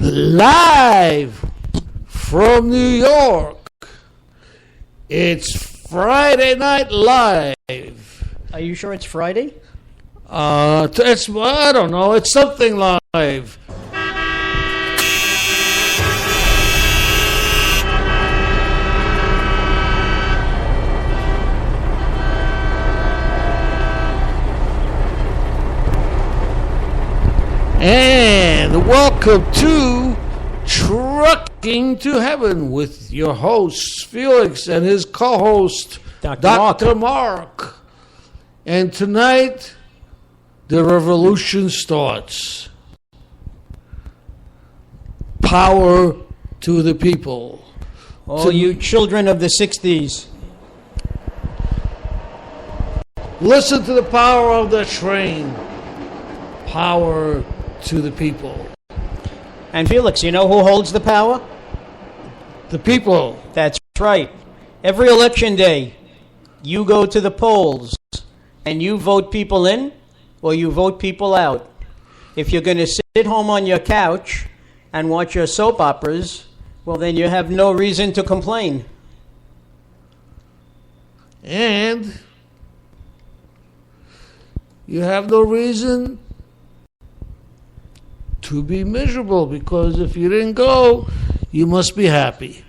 Live from New York, it's Friday Night Live. Are you sure it's Friday? It's, I don't know, it's something live. And welcome to Trucking to Heaven with your host, Felix, and his co-host, Dr. Mark. And tonight, the revolution starts. Power to the people. Oh, you children of the 60s. Listen to the power of the train. Power to the people. And Felix, you know who holds the power? The people. That's right. Every election day, you go to the polls and you vote people in or you vote people out. If you're going to sit home on your couch and watch your soap operas, well, then you have no reason to complain. And you have no reason to be miserable, because if you didn't go, you must be happy.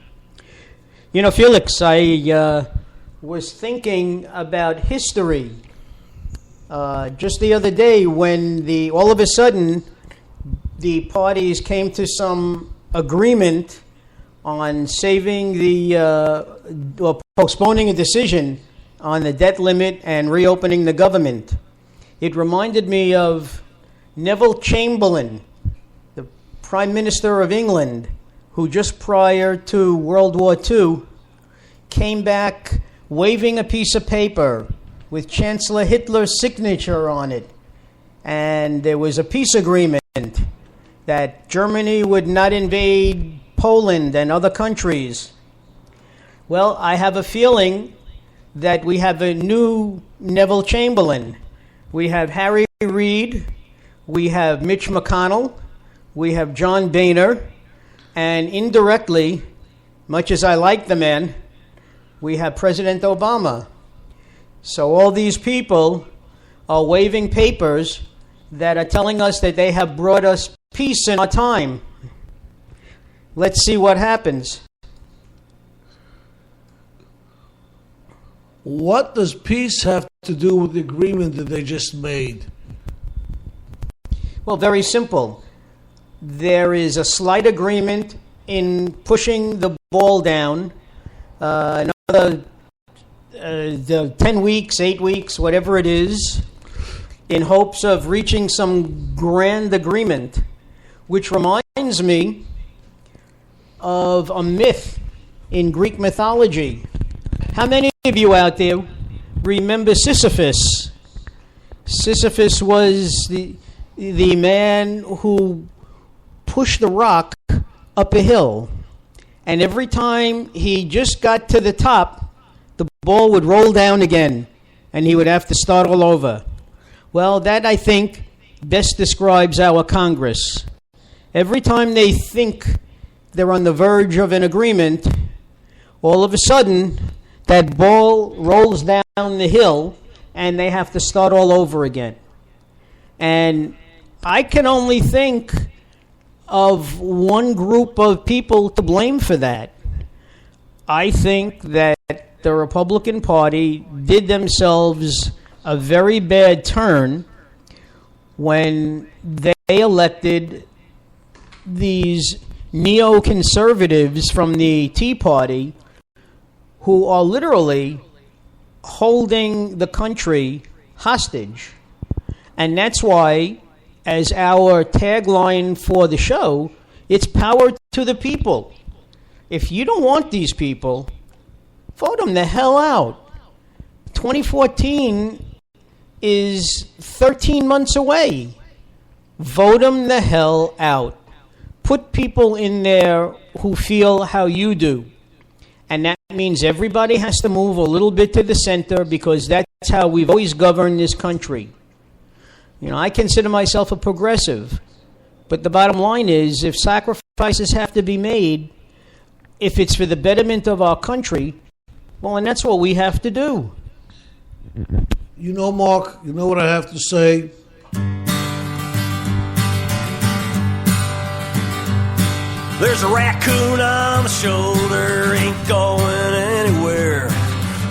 You know, Felix, I was thinking about history just the other day when all of a sudden the parties came to some agreement on saving or postponing a decision on the debt limit and reopening the government. It reminded me of Neville Chamberlain, the Prime Minister of England, who just prior to World War II came back waving a piece of paper with Chancellor Hitler's signature on it. And there was a peace agreement that Germany would not invade Poland and other countries. Well, I have a feeling that we have a new Neville Chamberlain. We have Harry Reid, we have Mitch McConnell, we have John Boehner, and indirectly, much as I like the man, we have President Obama. So all these people are waving papers that are telling us that they have brought us peace in our time. Let's see what happens. What does peace have to do with the agreement that they just made? Well, very simple. There is a slight agreement in pushing the ball down another 10 weeks, 8 weeks, whatever it is, in hopes of reaching some grand agreement, which reminds me of a myth in Greek mythology. How many of you out there remember Sisyphus? Sisyphus was the man who pushed the rock up a hill. And every time he just got to the top, the ball would roll down again, and he would have to start all over. Well, that, I think, best describes our Congress. Every time they think they're on the verge of an agreement, all of a sudden, that ball rolls down the hill, and they have to start all over again. And I can only think of one group of people to blame for that. I think that the Republican Party did themselves a very bad turn when they elected these neoconservatives from the Tea Party who are literally holding the country hostage. And that's why, as our tagline for the show, it's power to the people. If you don't want these people, vote them the hell out. 2014 is 13 months away. Vote them the hell out. Put people in there who feel how you do. And that means everybody has to move a little bit to the center, because that's how we've always governed this country. You know, I consider myself a progressive, But the bottom line is, if sacrifices have to be made, if it's for the betterment of our country, well, and that's what we have to do. You know, Mark, you know what I have to say? There's a raccoon on the shoulder, ain't going anywhere.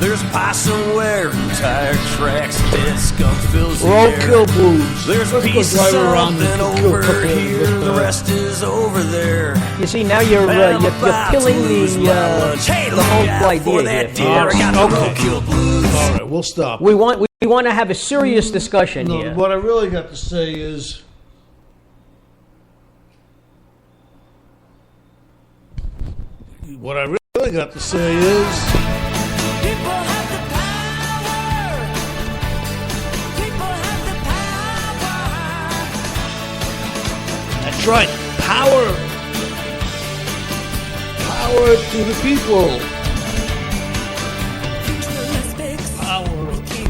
There's a possum wearing tire tracks, dead skunk fills the air. Roadkill blues. There's a piece of something over here, the rest is over there. You see, now you're killing the whole idea here. All right, we'll stop. We want to have a serious discussion here. What I really got to say is, people have the power. People have the power. That's right. Power to the people. Power to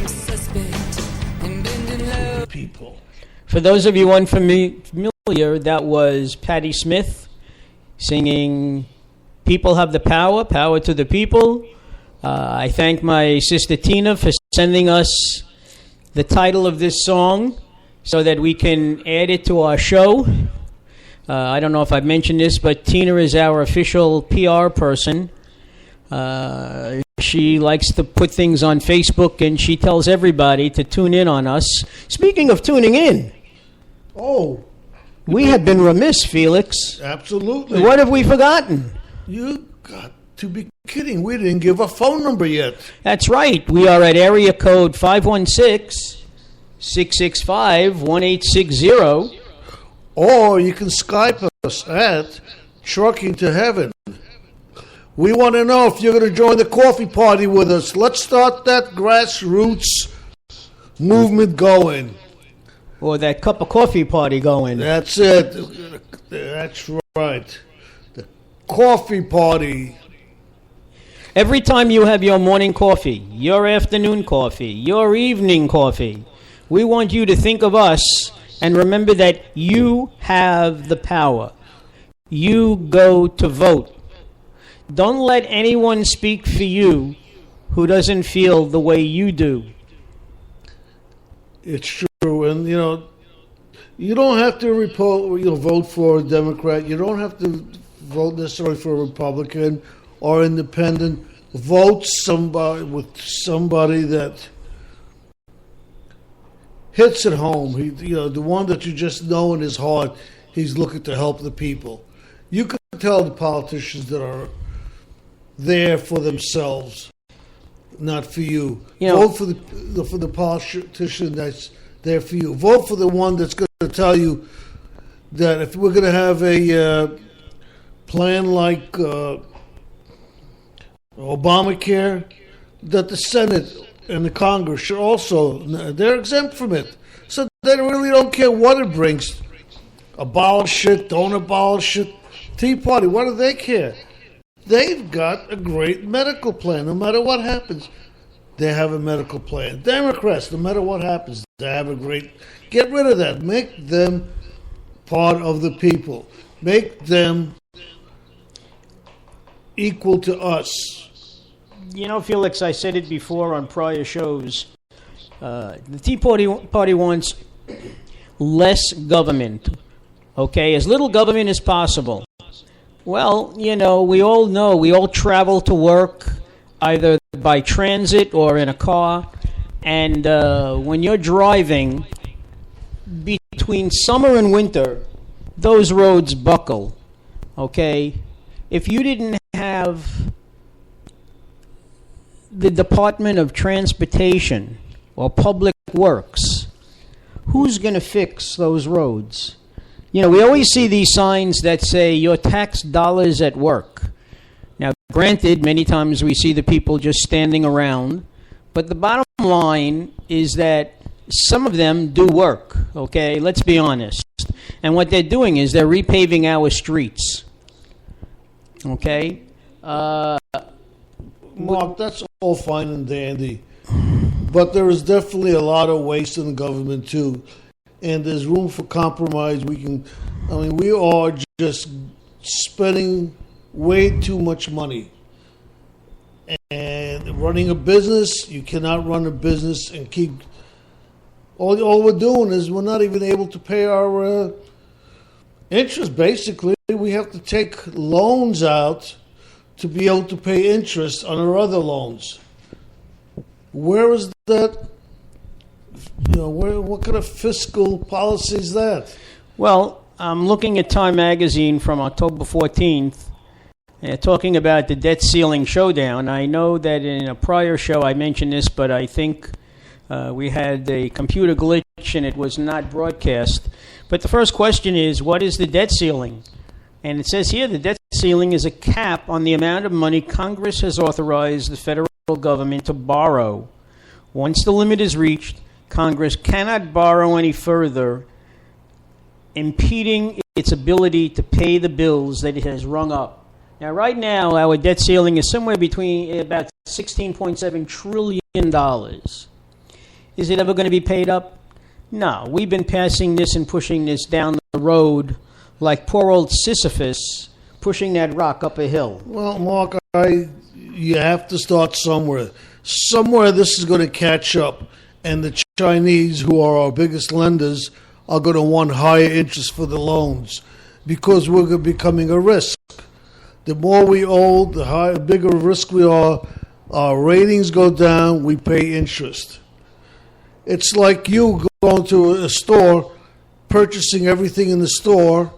the people. For those of you unfamiliar, that was Patti Smith singing "People Have the Power, Power to the People." I thank my sister Tina for sending us the title of this song so that we can add it to our show. I don't know if I've mentioned this, but Tina is our official PR person. She likes to put things on Facebook, and she tells everybody to tune in on us. Speaking of tuning in, we have been remiss, Felix. Absolutely. What have we forgotten? You got to be kidding. We didn't give a phone number yet. That's right. We are at area code 516-665-1860. Or you can Skype us at Trucking to Heaven. We want to know if you're going to join the coffee party with us. Let's start that grassroots movement going. Or that cup of coffee party going. That's it. That's right. The coffee party. Every time you have your morning coffee, your afternoon coffee, your evening coffee, we want you to think of us and remember that you have the power. You go to vote. Don't let anyone speak for you who doesn't feel the way you do. It's true, and you don't have to vote for a Democrat. You don't have to vote necessarily for a Republican or independent. Vote somebody that hits it home. The one that you just know in his heart, he's looking to help the people. You can tell the politicians that are there for themselves, not for you. Vote for the politician that's there for you. Vote for the one that's going to tell you that if we're going to have a plan like Obamacare, that the Senate and the Congress should also, they're exempt from it. So they really don't care what it brings. Abolish it, don't abolish it. Tea Party, what do they care? They've got a great medical plan. No matter what happens, they have a medical plan. Democrats, no matter what happens, they have a great... Get rid of that. Make them part of the people. Make them equal to us. Felix, I said it before on prior shows. The Tea Party wants less government. Okay, as little government as possible. Well, we all travel to work either by transit or in a car. And when you're driving between summer and winter, those roads buckle. Okay? If you didn't have the Department of Transportation or Public Works, who's going to fix those roads? We always see these signs that say your tax dollars at work. Now, granted, many times we see the people just standing around, but the bottom line is that some of them do work, okay? Let's be honest. And what they're doing is they're repaving our streets, okay? Mark, that's all fine and dandy, but there is definitely a lot of waste in the government too. and there's room for compromise. We are just spending way too much money. And running a business, you cannot run a business and keep... All we're doing is we're not even able to pay our interest, basically. We have to take loans out to be able to pay interest on our other loans. Where is that? What kind of fiscal policy is that? Well, I'm looking at Time Magazine from October 14th, talking about the debt ceiling showdown. I know that in a prior show I mentioned this, but I think we had a computer glitch and it was not broadcast. But the first question is, what is the debt ceiling? And it says here the debt ceiling is a cap on the amount of money Congress has authorized the federal government to borrow. Once the limit is reached, Congress cannot borrow any further, impeding its ability to pay the bills that it has rung up. Now, right now, our debt ceiling is somewhere between about $16.7 trillion. Is it ever going to be paid up? No. We've been passing this and pushing this down the road like poor old Sisyphus pushing that rock up a hill. Well, Mark, you have to start somewhere. Somewhere this is going to catch up, and the Chinese, who are our biggest lenders, are going to want higher interest for the loans because we're becoming a risk. The more we owe, the bigger risk we are. Our ratings go down, we pay interest. It's like you going to a store, purchasing everything in the store,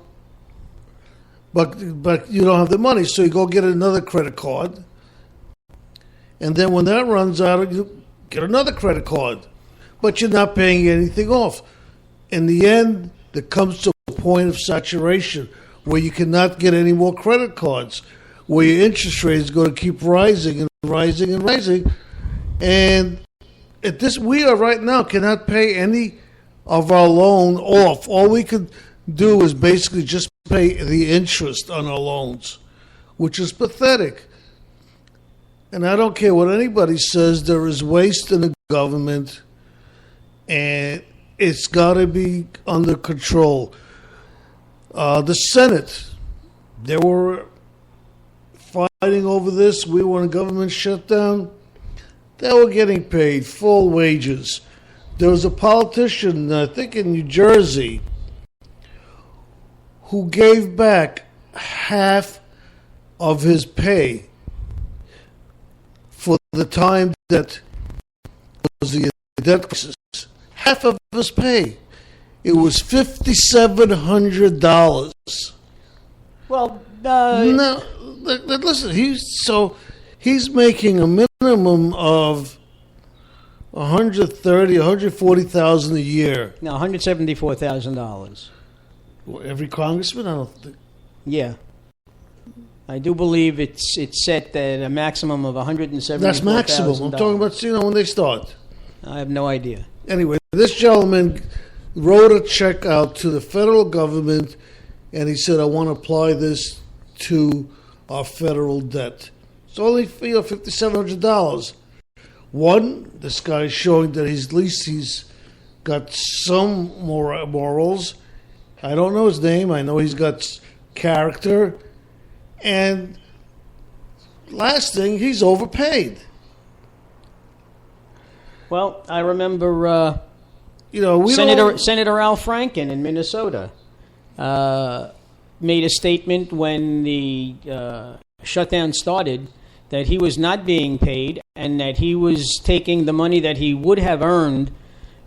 but you don't have the money, so you go get another credit card. And then when that runs out, you get another credit card. But you're not paying anything off. In the end, there comes to a point of saturation where you cannot get any more credit cards, where your interest rate is going to keep rising and rising and rising. And we are right now cannot pay any of our loan off. All we could do is basically just pay the interest on our loans, which is pathetic. And I don't care what anybody says, there is waste in the government, and it's got to be under control. The Senate, they were fighting over this. We want a government shutdown. They were getting paid full wages. There was a politician, I think in New Jersey, who gave back half of his pay for the time that was the debt crisis. Half of his pay. It was $5,700. Well, no, listen. He's making a minimum of $140,000 a year. No, $174,000. Every congressman, I don't think. Yeah. I do believe it's set at a maximum of $174,000. That's maximum. I'm talking about when they start. I have no idea. Anyway, this gentleman wrote a check out to the federal government, and he said, I want to apply this to our federal debt. It's only $5,700. One, this guy's showing that at least he's got some morals. I don't know his name. I know he's got character. And last thing, he's overpaid. Well, I remember Senator Al Franken in Minnesota made a statement when the shutdown started that he was not being paid and that he was taking the money that he would have earned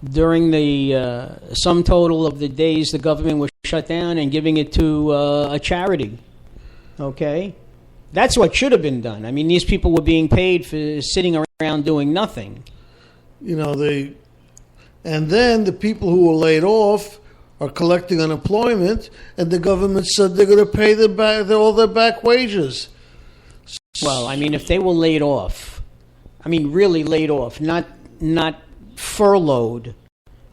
during the sum total of the days the government was shut down and giving it to a charity. Okay? That's what should have been done. I mean, these people were being paid for sitting around doing nothing. And then the people who were laid off are collecting unemployment, and the government said they're going to pay them back all their back wages. Well, I mean, if they were laid off, really laid off, not furloughed.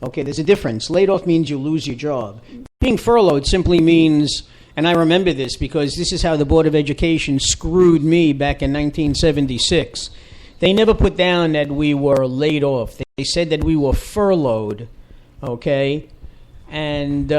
Okay, there's a difference. Laid off means you lose your job. Being furloughed simply means, and I remember this because this is how the Board of Education screwed me back in 1976. They never put down that we were laid off. They said that we were furloughed, okay? And